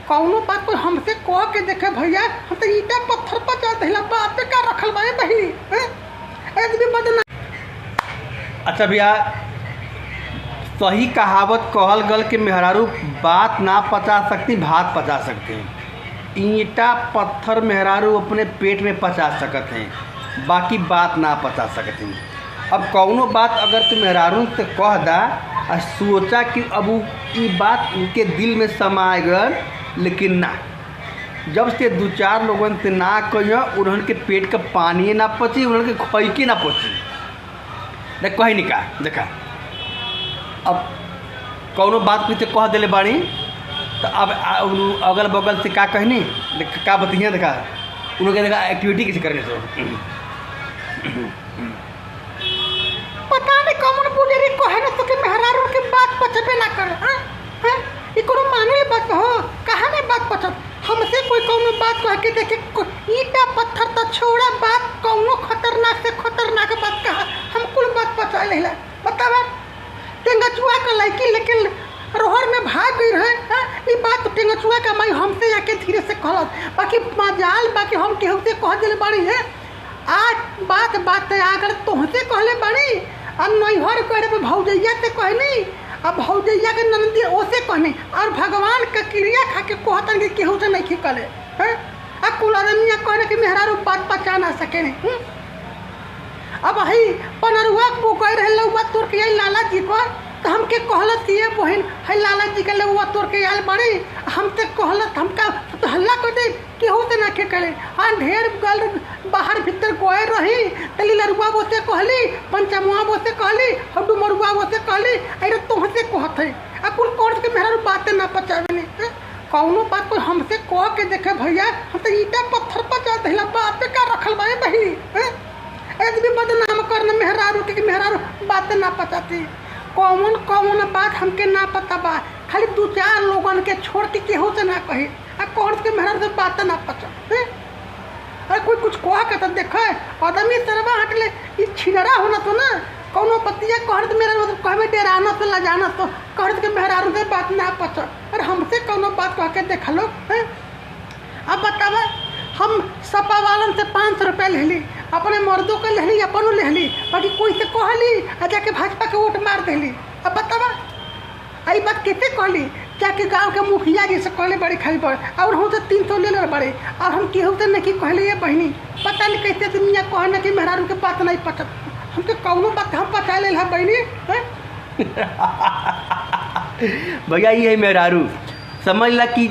कौनो बात कोई हमसे कह के देखे भैया, हम तो ईटा पत्थर पर जा दिला बात पे का रखल बा बहिनी भी बदना। अच्छा भैया, सही कहावत कहल गल कि मेहरारू बात ना पचा सकती भात पचा सकते हैं। ईंटा पत्थर मेहरारू अपने पेट में पचा सकते हैं, बाकी बात ना पचा सकते हैं। अब कौनो बात अगर तुम मेहरारू से कह दा और सोचा कि अब ये बात उनके दिल में समाए गल, लेकिन ना, जब से दो चार लोगों से ना कहियो उन्होंने के पेट का पानी ना पची, उन्होंने के खोई ना पची, देख कहीं नहीं का देखा। अब कौनो बात कुछ कह दिले बाड़ी तो अब अगल बगल से का कहनी का बतिया देखा उन्होंने देखा एक्टिविटी कैसे करने से पता नहीं कौन बुजुर्ग को है ना तो कि मेहरारू की बात पचबे ना कर। ये कोनो माने बात हो, कहाँ में बात पचब? हमसे कोई कौनो बात कह के देखे ईटा पत्थर तो छोड़ा, बात कौनो खतरनाक से खतरनाक बात कहा हम कुल बात पचा लेला। बतावा टेंगचुआ का लड़की लेकिन रोहर में भाग गई रहे। ये बात टेंगचुआ का माई हमसे जाके धीरे से कहलत, बाकी मजाल बाकी हम केहू से कह दिले बाड़ी है। आज बात अगर तुमसे कहले बाड़ी और नैहर करे भौजैया से कहनी, अब भौजैया के नंदी ओसे कहनी, और भगवान का क्रिया खा के कहतन कि केहू से नहीं खिकले हैं। अब कुलरमिया कहने कि मेहरारू बात पचा ना सके नहीं। अब हई पनरुआ को कह रहे लौवा तोड़ के आई लाला जी को, तो हमके कहलत ये बहन है लाला जी के लौवा तोड़ के आयल बड़ी, हमसे कहलत हमका तो हल्ला कर दे केहू से ना खेले। हाँ ढेर गल बाहर भीतर गए रही, तली लरुआ बोसे कहली, पंचमुआ बोसे कहली, हड्डू मरुआ बोसे कहली, अरे तुहसे कहत है। अब कुल कौन के मेहरारू बातें ना पचावे नहीं। कौनो बात कोई हमसे कह के देखे भैया, हम तो ईटा पत्थर पर जा दिला बात पे का रखल बा बहिनी भी बदनाम करना मेहरारू के मेहरारू बातें ना पचाती। कौन बात हमके ना पता बा, खाली दो चार लोगन के छोड़ के केहू से ना कही। अब कौन के मेहरारू से बातें ना पचा। अरे कोई कुछ कह के तो देखे आदमी सरवा हटले ये छिनरा होना तो ना कौनो पतिया कहत मेरा कहबे डेराना तो लजाना तो कहत के मेहरारू से बात ना पचा। अरे हमसे कौनो बात कह के देख लो। अब बतावा हम सपा वालन से 500 रुपया ले ली, अपने मर्दों के ले ली, अपनों ले ली, बाकी कोई से कहली आ जाके भाजपा के वोट मार देली। अब बतावा आई बात कैसे कहली, जाके गांव के मुखिया जी से कहले बड़ी खाली बड़े और हम से 300 ले ले बड़े, और हम केहू से नहीं कहले ये बहनी पता नहीं कैसे दुनिया कहना कि मेहरारू के बात नहीं पचत। हम तो कौनो बात हम पचा ले बहनी भैया ये है मेहरारू, समझ ला कि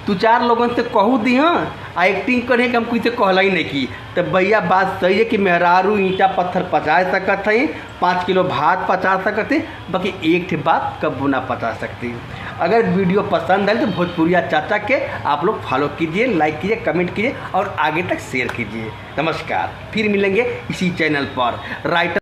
दो चार लोगों से कहू दी हाँ आ एक्टिंग करे कि हम कुछ कहला ही नहीं की। तो भैया बात सही है कि मेहरारू ईंटा पत्थर पचा सकत है, 5 किलो भात पचा सकते, बाकी एक ठे बात कब्बू ना पचा सकती। अगर वीडियो पसंद है तो भोजपुरिया चाचा के आप लोग फॉलो कीजिए, लाइक कीजिए, कमेंट कीजिए और आगे तक शेयर कीजिए। नमस्कार, फिर मिलेंगे इसी चैनल पर। राइटर